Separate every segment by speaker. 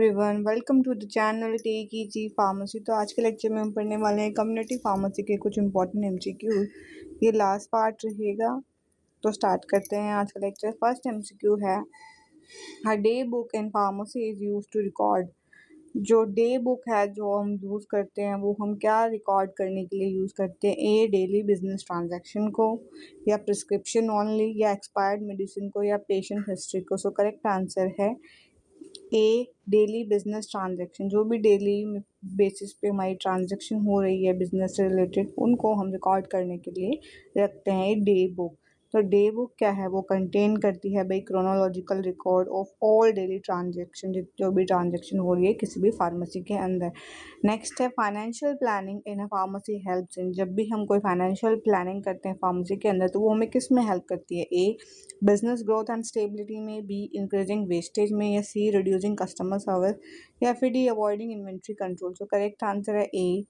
Speaker 1: Everyone, welcome to the channel take easy pharmacy. तो आज के लेक्चर में हम पढ़ने वाले हैं कम्युनिटी फार्मेसी के कुछ इंपॉर्टेंट एमसीक्यू। ये लास्ट पार्ट रहेगा, तो स्टार्ट करते हैं आज का लेक्चर। फर्स्ट एमसीक्यू है, a day book in pharmacy is use to record. जो डे बुक है जो हम यूज़ करते हैं वो हम क्या रिकॉर्ड करने के लिए यूज़ करते हैं? ए डेली बिजनेस ट्रांजैक्शन को, या प्रिस्क्रिप्शन ओनली, या एक्सपायर्ड मेडिसिन को, या पेशेंट हिस्ट्री को। सो करेक्ट आंसर है ए डेली बिजनेस ट्रांजैक्शन। जो भी डेली बेसिस पे हमारी ट्रांजैक्शन हो रही है बिजनेस से रिलेटेड, उनको हम रिकॉर्ड करने के लिए रखते हैं डे बुक। तो डे बुक क्या है? वो कंटेन करती है भाई chronological record of all daily transaction, जो भी ट्रांजैक्शन हो रही है किसी भी फार्मेसी के अंदर। नेक्स्ट है financial planning in a pharmacy helps in. जब भी हम कोई फाइनेंशियल प्लानिंग करते हैं फार्मेसी के अंदर, तो वो हमें किस में हेल्प करती है? ए बिजनेस ग्रोथ एंड स्टेबिलिटी में, बी इंक्रीजिंग वेस्टेज में, या सी रिड्यूसिंग कस्टमर सर्विस, या फिर डी अवॉइडिंग इन्वेंट्री कंट्रोल। सो करेक्ट आंसर है ए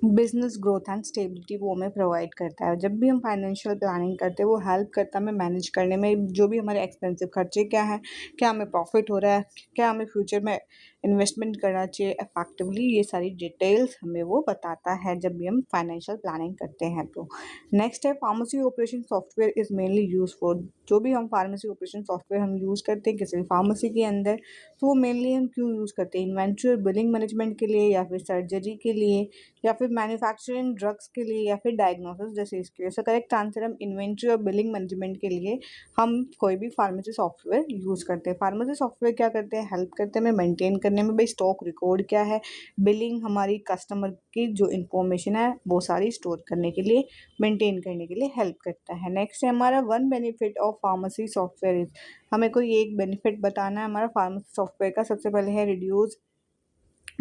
Speaker 1: बिजनेस ग्रोथ एंड स्टेबिलिटी वो हमें प्रोवाइड करता है। जब भी हम फाइनेंशियल प्लानिंग करते हैं वो हेल्प करता है हमें मैनेज करने में, जो भी हमारे एक्सपेंसिव खर्चे क्या हैं, क्या हमें प्रॉफिट हो रहा है, क्या हमें फ्यूचर में इन्वेस्टमेंट करना चाहिए इफेक्टिवली, ये सारी डिटेल्स हमें वो बताता है जब भी हम फाइनेंशियल प्लानिंग करते हैं। तो नेक्स्ट है pharmacy operation software is mainly use for. जो भी हम फार्मेसी ऑपरेशन सॉफ्टवेयर हम यूज़ करते हैं किसी भी फार्मेसी के अंदर, तो वो मेनली हम क्यों यूज़ करते हैं? इन्वेंट्री और बिलिंग मैनेजमेंट के लिए, या फिर सर्जरी के लिए, या फिर मैन्युफैक्चरिंग ड्रग्स के लिए, या फिर डायग्नोसिस डिसीज के लिए। सो करेक्ट आंसर हम इन्वेंट्री और बिलिंग मैनेजमेंट के लिए हम कोई भी फार्मेसी सॉफ्टवेयर यूज़ करते हैं। फार्मेसी सॉफ्टवेयर क्या करते हैं? हेल्प करते हैं हमें मेंटेन करने में, भाई स्टॉक रिकॉर्ड क्या है, बिलिंग हमारी कस्टमर की जो इन्फॉर्मेशन है वो सारी स्टोर करने के लिए, मेंटेन करने के लिए हेल्प करता है। नेक्स्ट है हमारा one benefit of pharmacy software is. हमें कोई एक बेनिफिट बताना है हमारा फार्मेसी सॉफ्टवेयर का। सबसे पहले है reduce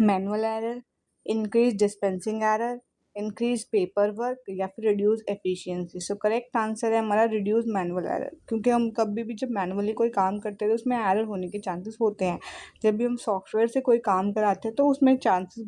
Speaker 1: manual error, increase dispensing error, increase paper work, या फिर रिड्यूस एफिशिएंसी। सो करेक्ट आंसर है हमारा रिड्यूस मैनुअल एरर, क्योंकि हम कभी भी जब मैनुअली कोई काम करते हैं तो उसमें एरर होने के चांसेस होते हैं। जब भी हम सॉफ्टवेयर से कोई काम कराते हैं तो उसमें चांसेस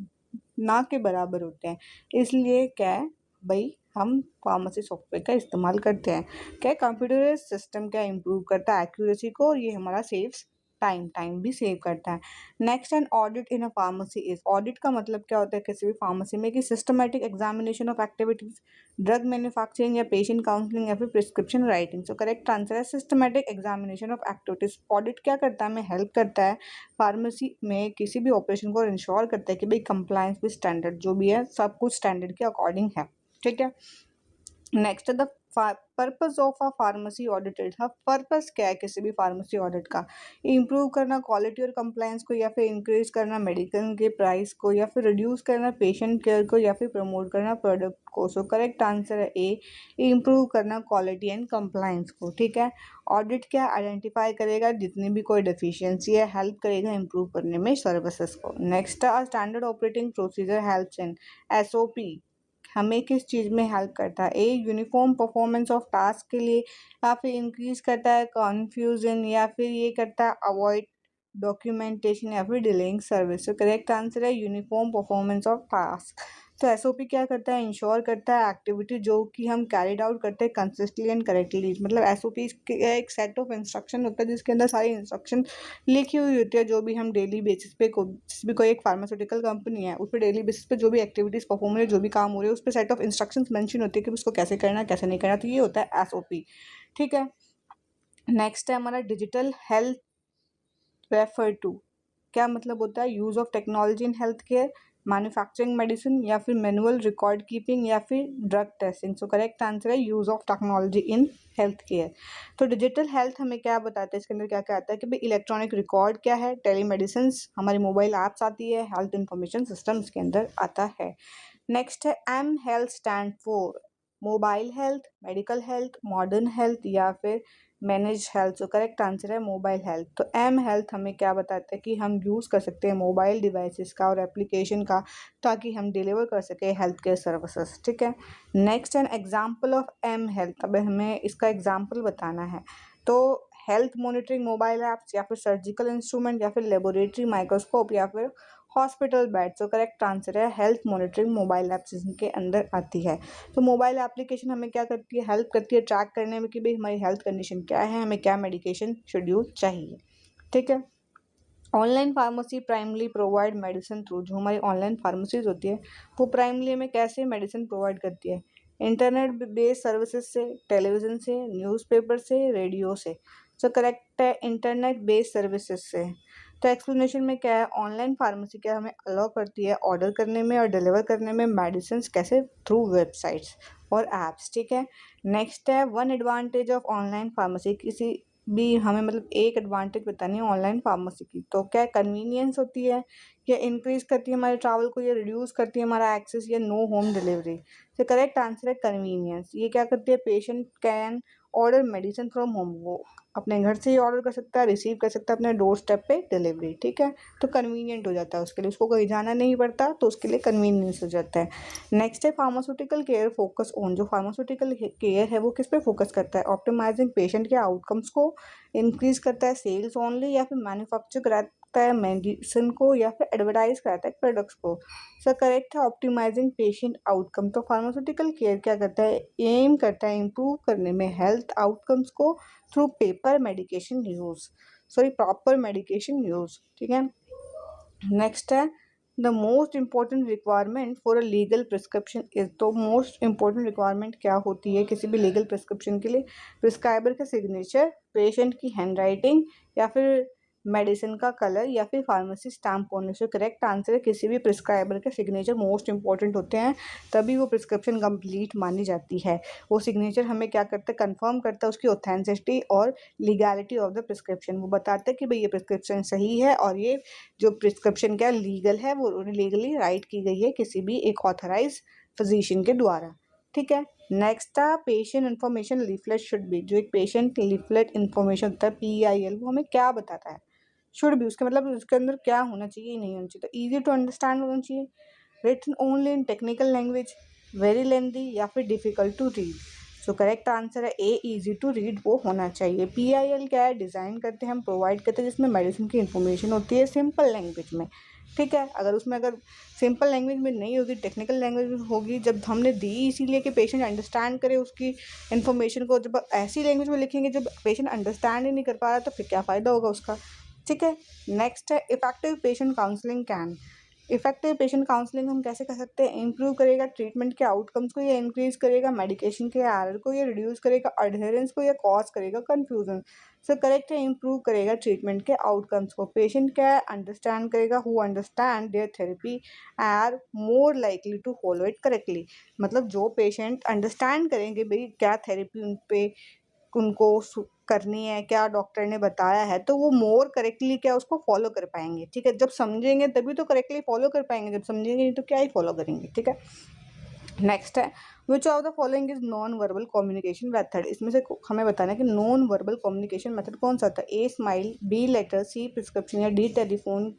Speaker 1: ना के बराबर होते हैं। इसलिए क्या है भाई, हम फार्मेसी सॉफ्टवेयर का इस्तेमाल करते हैं। क्या कंप्यूटर सिस्टम क्या इम्प्रूव करता है एक्यूरेसी को, और ये हमारा सेव्स टाइम भी सेव करता है। Next and audit in a pharmacy is. Audit का मतलब क्या होता है किसी भी फार्मेसी में? कि systematic examination of activities, drug manufacturing, या पेशेंट काउंसलिंग, या फिर prescription writing. So correct answer है systematic examination of activities. Audit क्या करता है? हमें हेल्प करता है फार्मेसी में किसी भी ऑपरेशन को इंश्योर करता है कि भाई कंप्लायंस विद स्टैंडर्ड जो भी है सब कुछ स्टैंडर्ड के अकॉर्डिंग है। ठीक है। Next the purpose of a pharmacy audited. हाँ, पर्पस क्या है किसी भी फार्मेसी ऑडिट का? इम्प्रूव करना क्वालिटी और कंप्लायंस को, या फिर इंक्रीज करना मेडिसिन के प्राइस को, या फिर रिड्यूस करना पेशेंट केयर को, या फिर प्रमोट करना प्रोडक्ट को। सो करेक्ट आंसर है ए इम्प्रूव करना क्वालिटी एंड कंप्लायंस को। ठीक है। ऑडिट क्या आइडेंटिफाई करेगा? जितनी भी कोई डेफिशिएंसी है, हेल्प करेगा इम्प्रूव करने में सर्विसेज को। Next standard operating procedure helps in. SOP हमें किस चीज़ में हेल्प करता है? A uniform performance of task के लिए, या फिर इंक्रीज करता है कन्फ्यूजन, या फिर ये करता है अवॉइड डॉक्यूमेंटेशन, या फिर डिलेइंग सर्विस। तो करेक्ट आंसर है यूनिफॉर्म परफॉर्मेंस ऑफ टास्क। तो एसओपी क्या करता है? इंश्योर करता है एक्टिविटी जो कि हम कैरिड आउट करते हैं कंसिस्टेंटली एंड करेक्टली। मतलब एसओपी एक सेट ऑफ इंस्ट्रक्शन होता है जिसके अंदर सारी इंस्ट्रक्शन लिखी हुई होती है, जो भी हम डेली बेसिस पे जिस भी कोई एक फार्मास्यूटिकल कंपनी है उस पर डेली बेसिस पे जो भी एक्टिविटीज़ परफॉर्म हो रही है, जो भी काम हो रहे हैं, उस पर सेट ऑफ इंस्ट्रक्शंस मेंशन होती है कि उसको कैसे करना है कैसे नहीं करना। तो ये होता है एसओपी। ठीक है। नेक्स्ट है हमारा डिजिटल हेल्थ रेफर टू। क्या मतलब होता है? Use of technology in health care, manufacturing medicine, या फिर मैनुअल रिकॉर्ड कीपिंग, या फिर drug testing. So correct answer है use of technology in health care. तो डिजिटल हेल्थ हमें क्या बताता है? इसके अंदर क्या क्या आता है कि भाई इलेक्ट्रॉनिक रिकॉर्ड क्या है, टेलीमेडिसिन, हमारी मोबाइल ऐप्स आती है, हेल्थ इंफॉर्मेशन सिस्टम इसके अंदर आता है। नेक्स्ट है M health stand for. Mobile health, medical health, modern health, या फिर manage health. So correct answer है मोबाइल हेल्थ। तो एम हेल्थ हमें क्या बताता है कि हम यूज़ कर सकते हैं मोबाइल डिवाइसेस का और एप्लीकेशन का, ताकि हम डिलीवर कर सकें हेल्थ केयर सर्विसेज। ठीक है। Next an example of M health. अब हमें इसका एग्जाम्पल बताना है। तो हेल्थ मॉनिटरिंग मोबाइल ऐप्स, या फिर सर्जिकल इंस्ट्रूमेंट, या फिर लेबोरेटरी माइक्रोस्कोप, या फिर हॉस्पिटल बेड। सो करेक्ट आंसर है हेल्थ मॉनिटरिंग मोबाइल ऐप्स इनके अंदर आती है। तो मोबाइल एप्लीकेशन हमें क्या करती है? हेल्प करती है ट्रैक करने में कि भाई हमारी हेल्थ कंडीशन क्या है, हमें क्या मेडिकेशन शेड्यूल चाहिए। ठीक है। Online pharmacy primarily provide medicine through, जो हमारी ऑनलाइन फार्मेसीज होती है वो प्राइमली हमें कैसे मेडिसिन प्रोवाइड करती है, इंटरनेट बेस्ड सर्विसेज से, टेलीविज़न से, न्यूज़पेपर से, रेडियो से। सो करेक्ट है, इंटरनेट बेस्ड सर्विसेज से। तो एक्सप्लेनेशन में क्या है, ऑनलाइन फार्मेसी क्या हमें अलाउ करती है ऑर्डर करने में और डिलीवर करने में मेडिसिन कैसे, थ्रू वेबसाइट्स और ऐप्स, ठीक है। नेक्स्ट है one advantage of online pharmacy, किसी भी हमें मतलब एक एडवांटेज बतानी है ऑनलाइन फार्मेसी की, तो क्या कन्वीनियंस होती है, या इंक्रीज करती है हमारे ट्रैवल को, या रिड्यूस करती है हमारा एक्सेस, या नो होम डिलीवरी। तो करेक्ट आंसर है कन्वीनियंस। ये क्या करती है, patient can order medicine from home, वो अपने घर से ही ऑर्डर कर सकता है, रिसीव कर सकता है अपने डोर स्टेप पे डिलीवरी, ठीक है। तो कन्वीनियंट हो जाता है उसके लिए, उसको कहीं जाना नहीं पड़ता, तो उसके लिए कन्वीनियंस हो जाता है। नेक्स्ट है फार्मास्यूटिकल केयर फोकस ऑन, जो फार्मास्यूटिकल केयर है वो किस पे फोकस करता है, ऑप्टिमाइजिंग पेशेंट के आउटकम्स को, इंक्रीज करता है सेल्स ओनली, या फिर मैन्युफैक्चर कराता है मेडिसिन को, या फिर एडवर्टाइज कराता है प्रोडक्ट्स को। सर करेक्ट है ऑप्टिमाइजिंग पेशेंट आउटकम। तो फार्मास्यूटिकल केयर क्या करता है, एम करता है इम्प्रूव करने में हेल्थ आउटकम्स को through paper medication use, sorry proper medication use, ठीक है। नेक्स्ट है the most important requirement for a legal prescription is, तो मोस्ट इम्पॉर्टेंट रिक्वायरमेंट क्या होती है किसी भी लीगल प्रिस्क्रिप्शन के लिए, प्रिस्क्राइबर का सिग्नेचर, पेशेंट की हैंड राइटिंग, या फिर मेडिसिन का कलर, या फिर फार्मेसी स्टैम्प होने से। करेक्ट आंसर है किसी भी प्रिस्क्राइबर के सिग्नेचर मोस्ट इंपॉर्टेंट होते हैं, तभी वो प्रिस्क्रिप्शन कंप्लीट मानी जाती है। वो सिग्नेचर हमें क्या करता है, कंफर्म करता है उसकी ऑथेंटिसिटी और लीगैलिटी ऑफ द प्रिस्क्रिप्शन। वो बताता है कि भाई ये प्रिस्क्रिप्शन सही है और ये जो प्रिस्क्रिप्शन क्या लीगल है, वो लीगली राइट की गई है किसी भी एक ऑथराइज फिजिशियन के द्वारा, ठीक है। नेक्स्ट था patient information leaflet should be, जो एक पेशेंट लीफलेट इन्फॉर्मेशन होता है PIL, वो हमें क्या बताता है, शुड बी उसके मतलब उसके अंदर क्या होना चाहिए, नहीं होना चाहिए। तो ईजी टू अंडरस्टैंड होना चाहिए, written only in technical language, very lengthy, या फिर difficult to read. So correct answer है ए, इजी टू रीड वो होना चाहिए। PIL क्या है, डिज़ाइन करते हैं हम, प्रोवाइड करते हैं, जिसमें मेडिसिन की इन्फॉर्मेशन होती है सिंपल लैंग्वेज में, ठीक है। अगर उसमें अगर सिंपल लैंग्वेज में नहीं होगी, टेक्निकल लैंग्वेज में होगी, जब हमने दी इसीलिए कि पेशेंट अंडरस्टैंड करे उसकी इन्फॉर्मेशन को, जब ऐसी लैंग्वेज में लिखेंगे जब पेशेंट अंडरस्टैंड ही नहीं कर पा रहा, तो फिर क्या फ़ायदा होगा उसका, ठीक है। नेक्स्ट है effective patient counselling can, effective patient counselling हम कैसे कर सकते हैं, इंप्रूव करेगा ट्रीटमेंट के आउटकम्स को, या इंक्रीज करेगा मेडिकेशन के एरर को, या रिड्यूस करेगा अडहेरेंस को, या कॉज करेगा कंफ्यूजन। सो करेक्ट है इंप्रूव करेगा ट्रीटमेंट के आउटकम्स को। पेशेंट क्या अंडरस्टैंड करेगा, who understand their therapy are more likely to follow it correctly, मतलब जो पेशेंट अंडरस्टैंड करेंगे भाई क्या थेरेपी उन पे उनको करनी है, क्या डॉक्टर ने बताया है, तो वो मोर करेक्टली क्या उसको फॉलो कर पाएंगे, ठीक है। जब समझेंगे तभी तो करेक्टली फॉलो कर पाएंगे, जब समझेंगे नहीं तो क्या ही फॉलो करेंगे, ठीक है। नेक्स्ट है which of the following is non verbal communication method, इसमें से हमें बताना है कि नॉन वर्बल कम्युनिकेशन मेथड कौन सा होता है, A smile, B letter, C prescription, या डी टेलीफोन।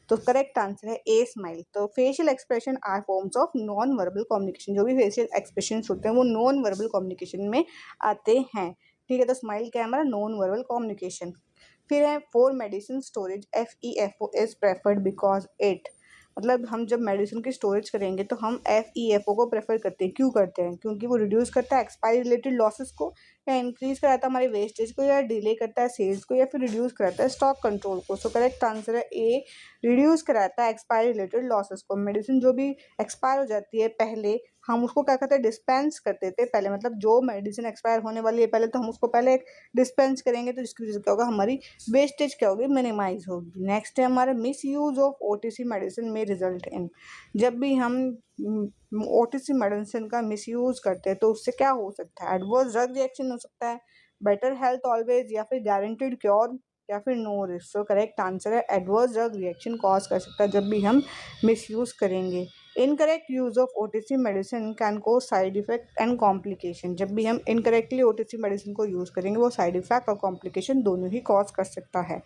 Speaker 1: तो करेक्ट आंसर है ए स्माइल। तो facial expression are forms of non verbal communication, जो भी फेशियल एक्सप्रेशन होते हैं वो नॉन वर्बल कम्युनिकेशन में आते हैं, ठीक है। तो स्माइल क्या है हमारा, नॉन वर्बल कम्युनिकेशन। फिर है for medicine storage FEFO is preferred because it, मतलब हम जब मेडिसिन की स्टोरेज करेंगे तो हम FEFO को प्रेफर करते हैं, क्यों करते हैं, क्योंकि वो रिड्यूस करता है एक्सपायरी रिलेटेड लॉसेस को, या इंक्रीज कराता है हमारे वेस्टेज को, या डिले करता है सेल्स को, या फिर रिड्यूस कराता है स्टॉक कंट्रोल को। सो करेक्ट आंसर है ए, रिड्यूस कराता है एक्सपायरी रिलेटेड लॉसेस को। मेडिसिन जो भी एक्सपायर हो जाती है पहले, हम उसको क्या करते हैं, डिस्पेंस करते थे पहले, मतलब जो मेडिसिन एक्सपायर होने वाली है पहले, तो हम उसको पहले डिस्पेंस करेंगे, तो जिसकी वजह से क्या होगा, हमारी वेस्टेज क्या होगी, मिनिमाइज होगी। नेक्स्ट है हमारा miss use of OTC medicine में रिजल्ट इन, जब भी हम OTC मेडिसिन का मिस यूज करते हैं तो उससे क्या हो सकता है, एडवर्स ड्रग रिएक्शन हो सकता है, बेटर हेल्थ ऑलवेज, या फिर गारंटीड क्योर, या फिर no risk. So correct answer है एडवर्स ड्रग रिएक्शन कॉज कर सकता है जब भी हम मिस यूज करेंगे। Incorrect use of OTC medicine can cause side effect and complication, जब भी हम इनकरेक्टली OTC मेडिसिन को यूज करेंगे वो साइड इफेक्ट और कॉम्प्लिकेशन दोनों ही कॉज कर सकता है।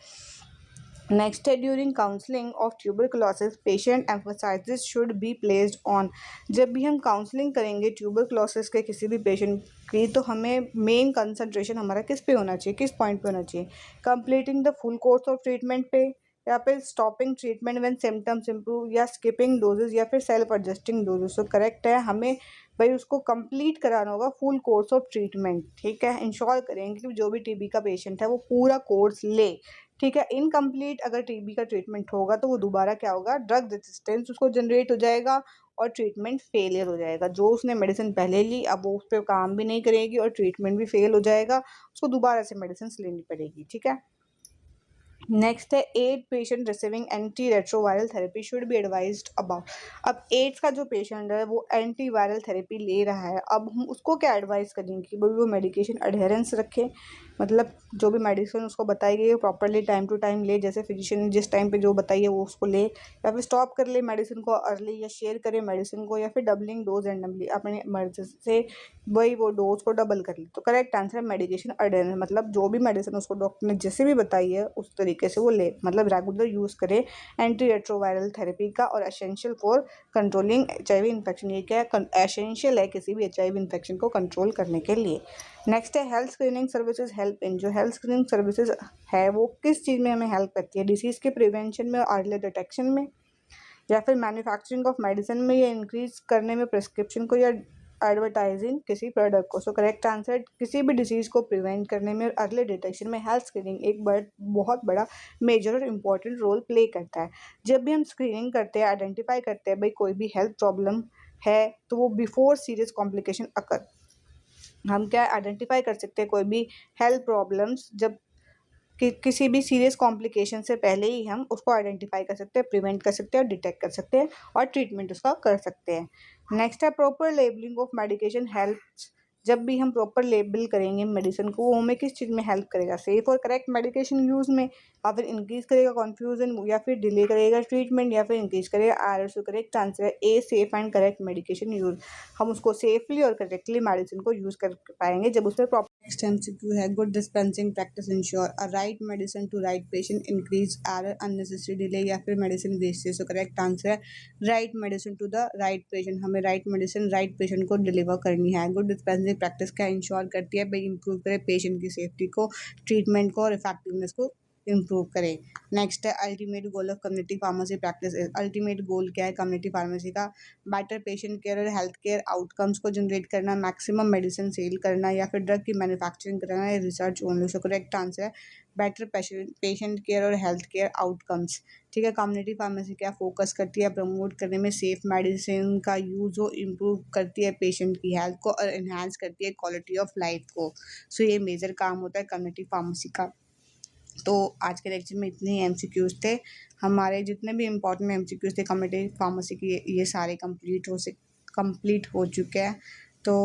Speaker 1: नेक्स्ट है during counselling of tuberculosis patient emphasis should be placed on, जब भी हम काउंसलिंग करेंगे ट्यूबरकुलोसिस के किसी भी पेशेंट की, तो हमें मेन कंसंट्रेशन हमारा किस पे होना चाहिए, किस पॉइंट पे होना चाहिए, completing the full course of treatment पे, या फिर stopping treatment when symptoms improve, या स्किपिंग डोजेज, या फिर सेल्फ एडजस्टिंग डोजेज। तो करेक्ट है हमें भाई उसको कंप्लीट कराना होगा फुल कोर्स ऑफ ट्रीटमेंट, ठीक है। इंश्योर करेंगे कि जो भी TB का पेशेंट है वो पूरा कोर्स ले, ठीक है। इनकम्प्लीट अगर टीबी का ट्रीटमेंट होगा तो वो दोबारा क्या होगा, ड्रग रेजिस्टेंस उसको जनरेट हो जाएगा और ट्रीटमेंट फेलियर हो जाएगा। जो उसने मेडिसिन पहले ली अब वो उस पर काम भी नहीं करेगी और ट्रीटमेंट भी फेल हो जाएगा, उसको दोबारा से मेडिसिन लेनी पड़ेगी। ठीक है। नेक्स्ट है AIDS patient receiving anti retroviral therapy should be advised about. अब एड्स का जो पेशेंट है वो एंटी वायरल थेरेपी ले रहा है, अब हम उसको क्या एडवाइस करेंगे कि भाई वो मेडिकेशन अडेरेंस रखे, मतलब जो भी मेडिसिन उसको बताई गई है प्रॉपरली टाइम टू टाइम ले, जैसे फिजिशियन ने जिस टाइम पे जो बताई है वो उसको ले, या फिर स्टॉप कर ले मेडिसिन को अर्ली, या शेयर करे मेडिसिन को, या फिर डबलिंग डोज रैंडमली अपने मर्जी से वही वो डोज को डबल कर ले। तो करेक्ट आंसर है मेडिकेशन अडेरेंस, मतलब जो भी मेडिसिन उसको डॉक्टर ने जैसे भी बताई है उस तरीके से वो ले, मतलब रेगुलर यूज़ करे एंटी रेट्रोवायरल थेरेपी का। और essential for controlling HIV infection, ये क्या है, एसेंशियल है किसी भी HIV इन्फेक्शन को कंट्रोल करने के लिए। नेक्स्ट है health screening services help in. जो हेल्थ स्क्रीनिंग सर्विसेज है वो किस चीज़ में हमें हेल्प करती है, डिसीज़ के प्रिवेंशन में, अर्ली डिटेक्शन में, या फिर मैन्युफैक्चरिंग ऑफ मेडिसिन में, या इंक्रीज करने में प्रिस्क्रिप्शन को, या एडवर्टाइजिंग किसी प्रोडक्ट को। सो करेक्ट आंसर किसी भी डिसीज़ को प्रिवेंट करने में, अर्ली डिटेक्शन में हेल्थ स्क्रीनिंग एक बहुत बड़ा मेजर और इम्पॉर्टेंट रोल प्ले करता है। जब भी हम स्क्रीनिंग करते हैं, आइडेंटिफाई करते हैं भाई कोई भी हेल्थ प्रॉब्लम है, तो वो बिफोर सीरियस कॉम्प्लिकेशन अकर, हम क्या आइडेंटिफाई कर सकते हैं कोई भी हेल्थ प्रॉब्लम्स जब किसी भी सीरियस कॉम्प्लिकेशन से पहले ही हम उसको आइडेंटिफाई कर सकते हैं, प्रिवेंट कर सकते हैं और डिटेक्ट कर सकते हैं और ट्रीटमेंट उसका कर सकते हैं। नेक्स्ट है proper labelling of medication helps. जब भी हम प्रॉपर लेबल करेंगे मेडिसिन को, वो हमें किस चीज़ में हेल्प करेगा, सेफ और करेक्ट मेडिकेशन यूज़ में, या फिर इंक्रीज करेगा कन्फ्यूजन, या फिर डिले करेगा ट्रीटमेंट, या फिर इंक्रीज करेगा एरर। सो करेक्ट आंसर है A, safe and correct medication use. हम उसको सेफली और करेक्टली मेडिसिन को यूज़ कर पाएंगे जब उस पर प्रॉपर। नेक्स्ट MCQ है good dispensing practice ensure a right medicine to right patient, increase error, unnecessary delay, या फिर medicine wastage. So correct answer है right medicine to the right patient. हमें राइट मेडिसिन राइट पेशेंट को deliver करनी है। Good dispensing practice क्या ensure करती है भाई, इंप्रूव करे पेशेंट की सेफ्टी को, ट्रीटमेंट को और इफेक्टिवनेस को इम्प्रूव करें। नेक्स्ट है ultimate goal of community pharmacy practice. Ultimate goal क्या है कम्युनिटी फार्मेसी का, बेटर पेशेंट केयर और हेल्थ केयर आउटकम्स को जनरेट करना, मैक्सिमम मेडिसिन सेल करना, या फिर ड्रग की मैन्युफैक्चरिंग करना, या रिसर्च ओनली। सो करेक्ट आंसर है बेटर पेशेंट केयर और हेल्थ केयर आउटकम्स। ठीक है। कम्युनिटी फार्मेसी क्या फोकस करती है, प्रमोट करने में सेफ मेडिसिन का यूज़ हो, इम्प्रूव करती है पेशेंट की हेल्थ को और इन्हांस करती है क्वालिटी ऑफ लाइफ को। सो ये मेजर काम होता है कम्युनिटी फार्मेसी का। तो आज के लेक्चर में इतने ही MCQs थे। हमारे जितने भी इम्पोर्टेंट MCQs थे कम्युनिटी फार्मेसी की, ये सारे कंप्लीट हो चुके हैं। तो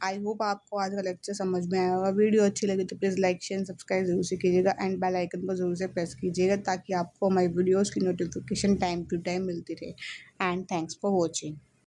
Speaker 1: आई होप आपको आज का लेक्चर समझ में आया होगा। वीडियो अच्छी लगी तो प्लीज़ लाइक शेयर सब्सक्राइब जरूर से कीजिएगा एंड बेल आइकन को ज़रूर से प्रेस कीजिएगा ताकि आपको हमारी वीडियोज़ की नोटिफिकेशन टाइम टू टाइम मिलती रहे। And thanks for watching.